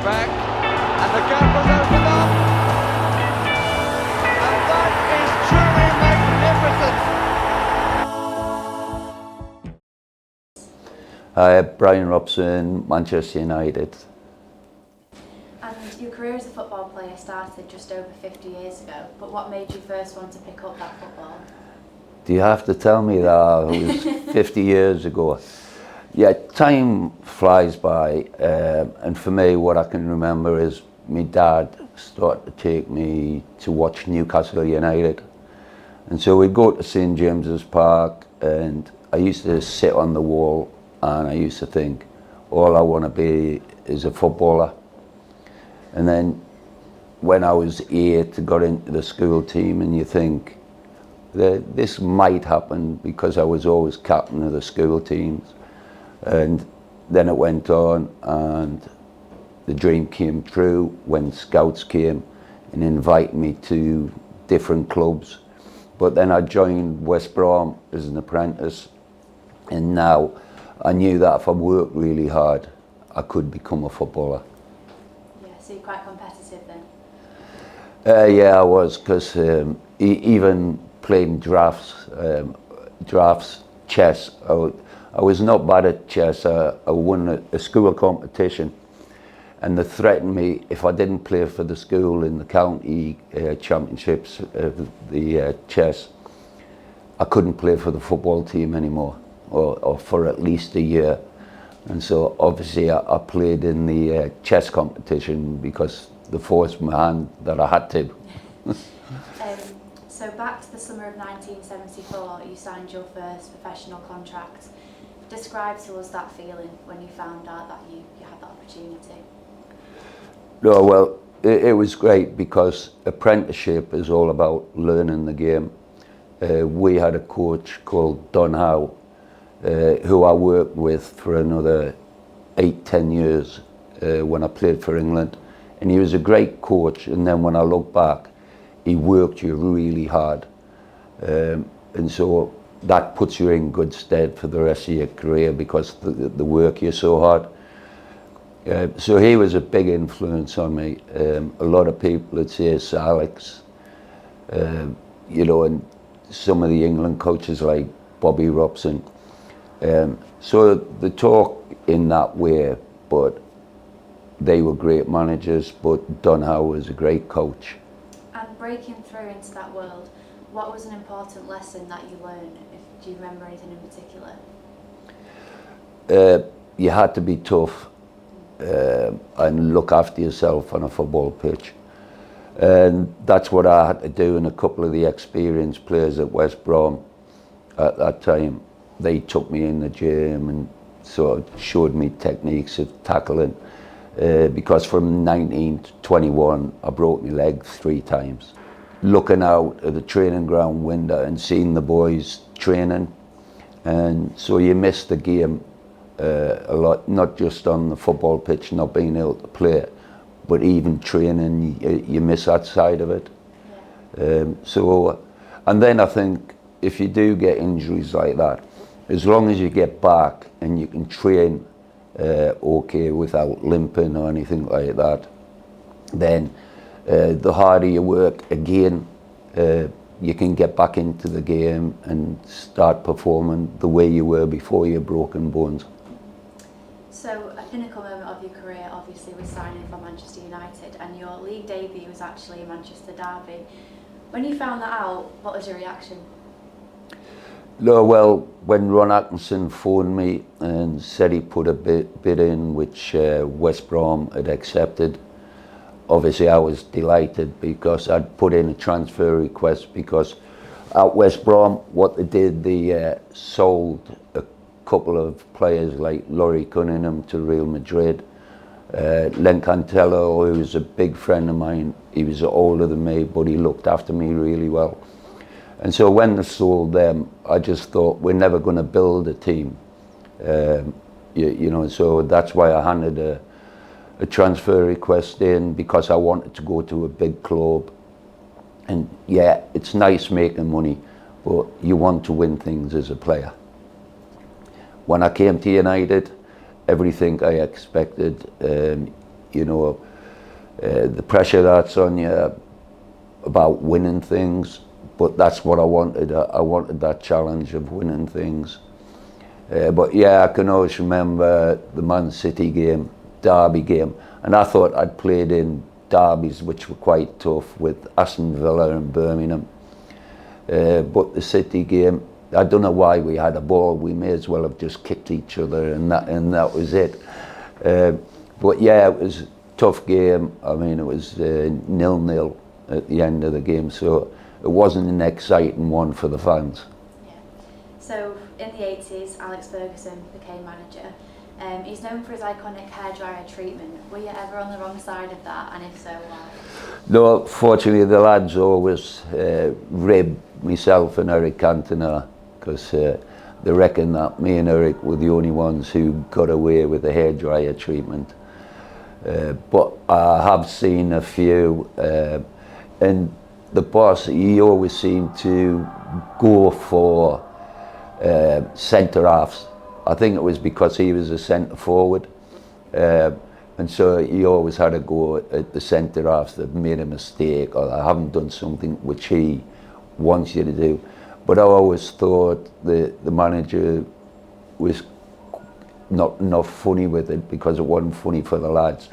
back, and the gap was opened up, and that is truly magnificent. Hi, Bryan Robson, Manchester United. And your career as a football player started just over 50 years ago, but what made you first want to pick up that football? Do you have to tell me that it was 50 years ago? Yeah, time flies by, and for me what I can remember is my dad started to take me to watch Newcastle United. And so we'd go to St James's Park, and I used to sit on the wall and I used to think, all I want to be is a footballer. And then when I was 8, I got into the school team, and you think that this might happen because I was always captain of the school teams. And then it went on, and the dream came true when scouts came and invited me to different clubs. But then I joined West Brom as an apprentice, and now I knew that if I worked really hard, I could become a footballer. Yeah, so you're quite competitive then? Yeah, I was, because even playing drafts, chess, I was not bad at chess. I won a school competition, and they threatened me if I didn't play for the school in the county championships of the chess, I couldn't play for the football team anymore, or for at least a year. And so obviously I played in the chess competition because they forced my hand that I had to. So back to the summer of 1974, you signed your first professional contract. Describe to us that feeling when you found out that you had that opportunity. No, well, it was great because apprenticeship is all about learning the game. We had a coach called Don Howe, who I worked with for another 8-10 years when I played for England. And he was a great coach, and then when I look back, he worked you really hard. And so that puts you in good stead for the rest of your career because the work you so hard. So he was a big influence on me. A lot of people would say Sir Alex, you know, and some of the England coaches like Bobby Robson. So they talk in that way, but they were great managers, but Don Howe was a great coach. And breaking through into that world, what was an important lesson that you learned? Do you remember anything in particular? You had to be tough and look after yourself on a football pitch. And that's what I had to do, and a couple of the experienced players at West Brom at that time, they took me in the gym and sort of showed me techniques of tackling. Because from 19 to 21, I broke my leg 3 times. Looking out at the training ground window and seeing the boys training, and so you miss the game a lot, not just on the football pitch, not being able to play, but even training, you miss that side of it. So, and then I think if you do get injuries like that, as long as you get back and you can train okay without limping or anything like that, then the harder you work again, you can get back into the game and start performing the way you were before your broken bones. So a pinnacle moment of your career obviously was signing for Manchester United, and your league debut was actually a Manchester derby. When you found that out, what was your reaction? No, well, when Ron Atkinson phoned me and said he put a bid in which West Brom had accepted, obviously I was delighted because I'd put in a transfer request, because at West Brom what they did, they sold a couple of players like Laurie Cunningham to Real Madrid. Len Cantello, who was a big friend of mine, he was older than me, but he looked after me really well. And so when they sold them, I just thought, we're never going to build a team. You know, so that's why I handed a transfer request in, because I wanted to go to a big club. And yeah, it's nice making money, but you want to win things as a player. When I came to United, everything I expected. you know, the pressure that's on you about winning things, but that's what I wanted. I wanted that challenge of winning things. But yeah, I can always remember the Man City game, Derby game, and I thought I'd played in derbies which were quite tough with Aston Villa and Birmingham. But the City game, I don't know why we had a ball. We may as well have just kicked each other, and that was it. But yeah, it was a tough game. I mean, it was 0-0 at the end of the game, so it wasn't an exciting one for the fans. Yeah. So in the 80s, Alex Ferguson became manager. He's known for his iconic hairdryer treatment. Were you ever on the wrong side of that, and if so, why? No, fortunately the lads always ribbed myself and Eric Cantona, because they reckon that me and Eric were the only ones who got away with the hairdryer treatment. But I have seen a few, and the boss, he always seemed to go for centre halves. I think it was because he was a centre forward, and so he always had a go at the centre halves that made a mistake or they haven't done something which he wants you to do. But I always thought the manager was not funny with it, because it wasn't funny for the lads.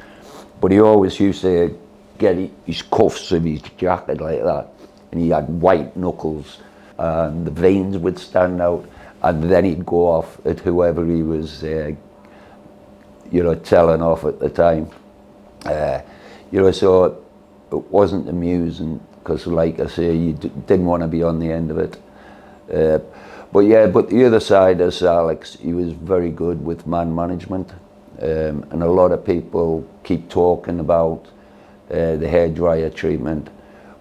But he always used to get his cuffs of his jacket like that, and he had white knuckles and the veins would stand out, and then he'd go off at whoever he was telling off at the time. So it wasn't amusing, because like I say, you didn't want to be on the end of it. But the other side is Alex. He was very good with man management, and a lot of people keep talking about the hairdryer treatment,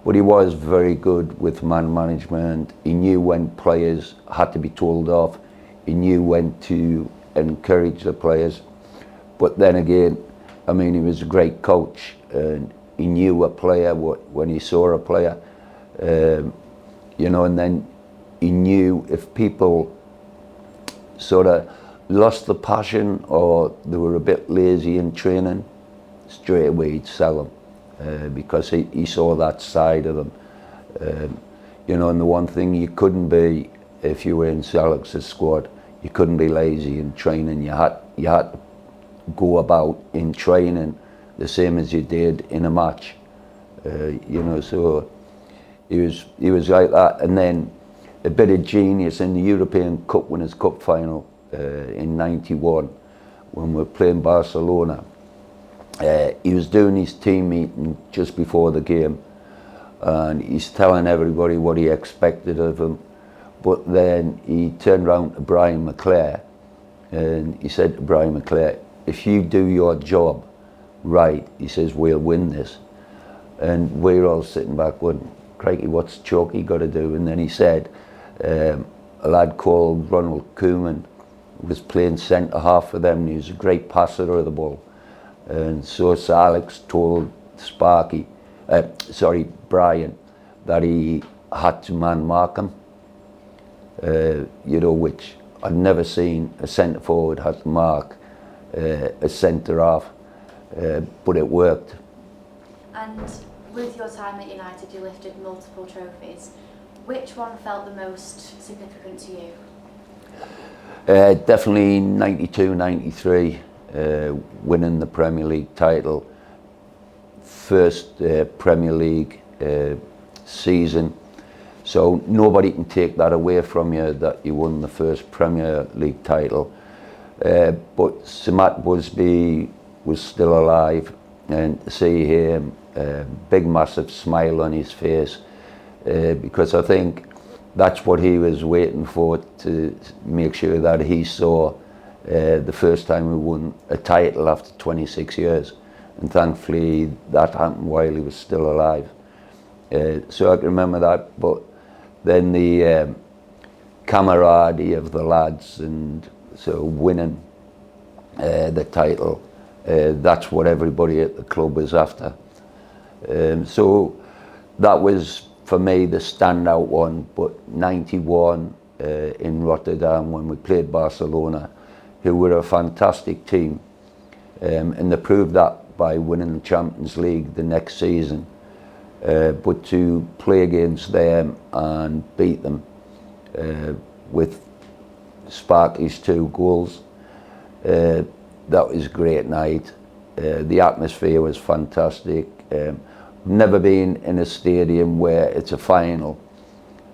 but he was very good with man management. He knew when players had to be told off. He knew when to encourage the players. But then again, I mean, he was a great coach, and he knew a player when he saw a player, and then he knew if people sort of lost the passion or they were a bit lazy in training, straight away he'd sell them, because he saw that side of them. And the one thing you couldn't be if you were in Alex's squad, you couldn't be lazy in training. You had to go about in training the same as you did in a match. So he was like that. And then a bit of genius in the European Cup Winners' Cup final in '91, when we were playing Barcelona. He was doing his team meeting just before the game, and he's telling everybody what he expected of them. But then he turned around to Brian McClare, and he said to Brian McClare, "If you do your job right," he says, "we'll win this." And we're all sitting back going, "Crikey, what's Chalky got to do?" And then he said, a lad called Ronald Koeman was playing centre half for them, and he was a great passer of the ball. And so Sir Alex told Brian, that he had to man mark him, which I'd never seen a centre forward have to mark a centre half, but it worked. And with your time at United, you lifted multiple trophies. Which one felt the most significant to you? Definitely 92-93, winning the Premier League title. First Premier League season. So nobody can take that away from you, that you won the first Premier League title. But Sir Matt Busby was still alive, and to see him, big massive smile on his face, because I think that's what he was waiting for, to make sure that he saw the first time we won a title after 26 years. And thankfully that happened while he was still alive. So I can remember that. But then the camaraderie of the lads, and so winning the title, that's what everybody at the club was after. So that was, for me, the standout one. But 91 in Rotterdam, when we played Barcelona, who were a fantastic team, and they proved that by winning the Champions League the next season. But to play against them and beat them with Sparky's 2 goals, that was a great night. The atmosphere was fantastic. Never been in a stadium where it's a final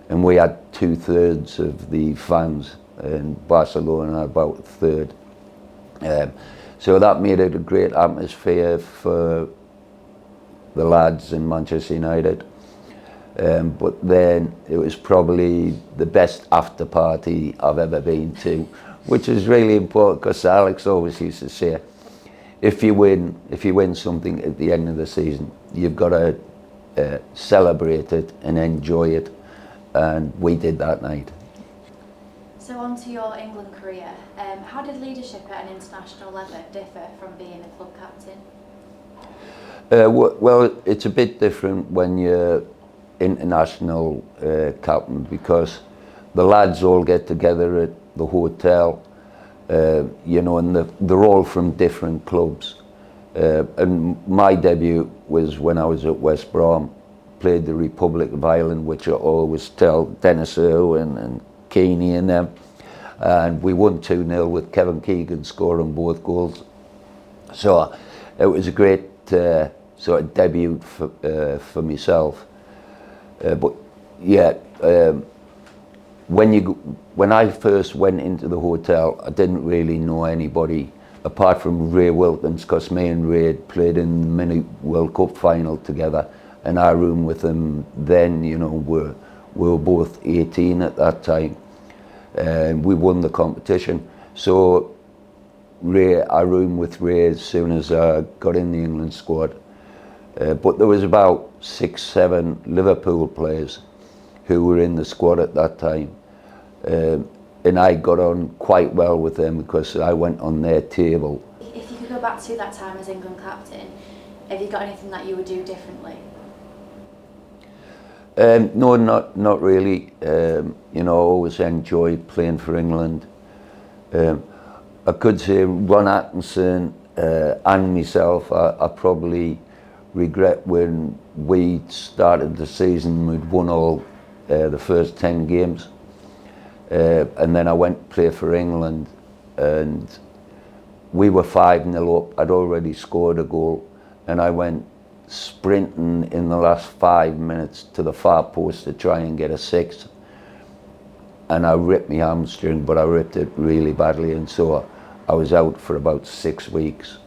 and we had 2/3 of the fans, and Barcelona about 1/3. So that made it a great atmosphere for the lads in Manchester United. But then it was probably the best after party I've ever been to, which is really important because Alex always used to say, if you win something at the end of the season, you've got to celebrate it and enjoy it, and we did that night. So on to your England career. How did leadership at an international level differ from being a club captain? Well, it's a bit different when you're international captain, because the lads all get together at the hotel, you know, and they're all from different clubs. And my debut was when I was at West Brom, played the Republic of Ireland, which I always tell Dennis Irwin and Keeney and them. And we won 2-0 with Kevin Keegan scoring both goals. So it was a great sort of debut for myself. But yeah, when I first went into the hotel, I didn't really know anybody apart from Ray Wilkins, because me and Ray had played in the mini World Cup final together, and I roomed with him then. You know, we were both 18 at that time, and we won the competition. So I roomed with Ray as soon as I got in the England squad. But there was about 6-7 Liverpool players who were in the squad at that time. And I got on quite well with them because I went on their table. If you could go back to that time as England captain, have you got anything that you would do differently? No, not really. You know, I always enjoyed playing for England. I could say Ron Atkinson and myself, I probably regret when we started the season, we'd won all the first 10 games. And then I went to play for England, and we were 5-0 up. I'd already scored a goal, and I went sprinting in the last 5 minutes to the far post to try and get a 6. And I ripped my hamstring, but I ripped it really badly, and so I was out for about 6 weeks,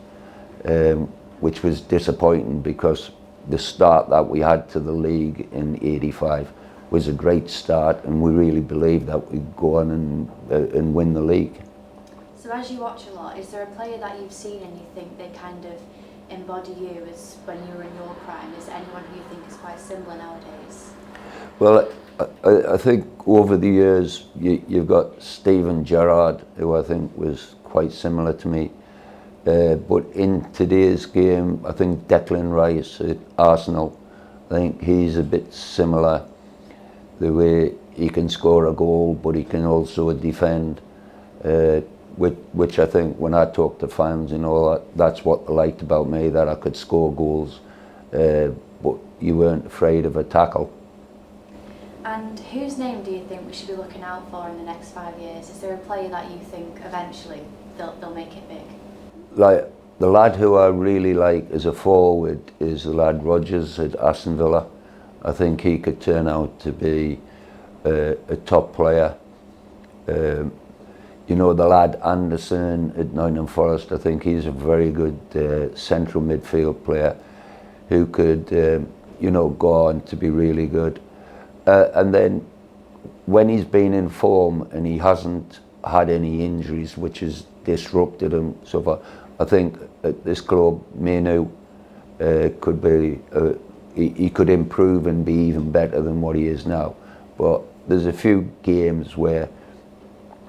which was disappointing because the start that we had to the league in '85 was a great start, and we really believed that we'd go on and win the league. So as you watch a lot, is there a player that you've seen and you think they kind of embody you as when you were in your prime? Is there anyone who you think is quite similar nowadays? Well, I think over the years you've got Steven Gerrard, who I think was quite similar to me. But in today's game, I think Declan Rice at Arsenal, I think he's a bit similar. The way he can score a goal, but he can also defend, which I think when I talk to fans and all that, that's what they liked about me, that I could score goals, but you weren't afraid of a tackle. And whose name do you think we should be looking out for in the next 5 years? Is there a player that you think eventually they'll make it big? Like the lad who I really like as a forward is the lad Rodgers at Aston Villa. I think he could turn out to be a top player. You know, the lad Anderson at Nottingham Forest, I think he's a very good central midfield player who could, you know, go on to be really good. And then when he's been in form and he hasn't had any injuries which has disrupted him so far, I think at this club, Manu could be, he could improve and be even better than what he is now. But there's a few games where,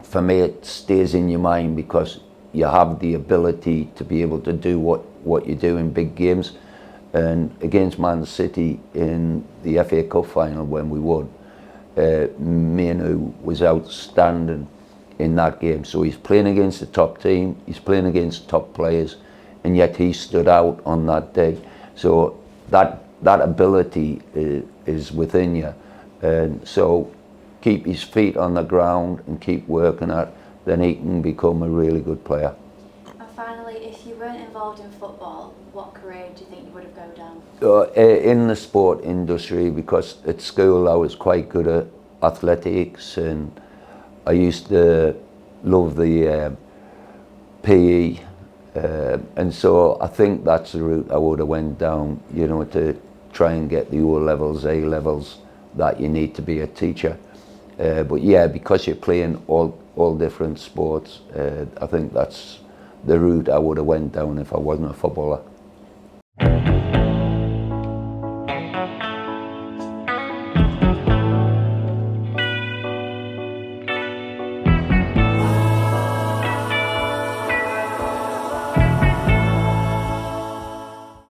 for me, it stays in your mind because you have the ability to be able to do what you do in big games. And against Man City in the FA Cup final when we won, Manu was outstanding in that game. So he's playing against the top team, he's playing against top players, and yet he stood out on that day. So that ability is within you, and so keep his feet on the ground and keep working at, then he can become a really good player. And finally, if you weren't involved in football, what career do you think you would have gone down? In the sport industry, because at school I was quite good at athletics, and I used to love the PE, and so I think that's the route I would have went down, you know, to try and get the O levels, A levels that you need to be a teacher. But yeah, because you're playing all different sports, I think that's the route I would have went down if I wasn't a footballer.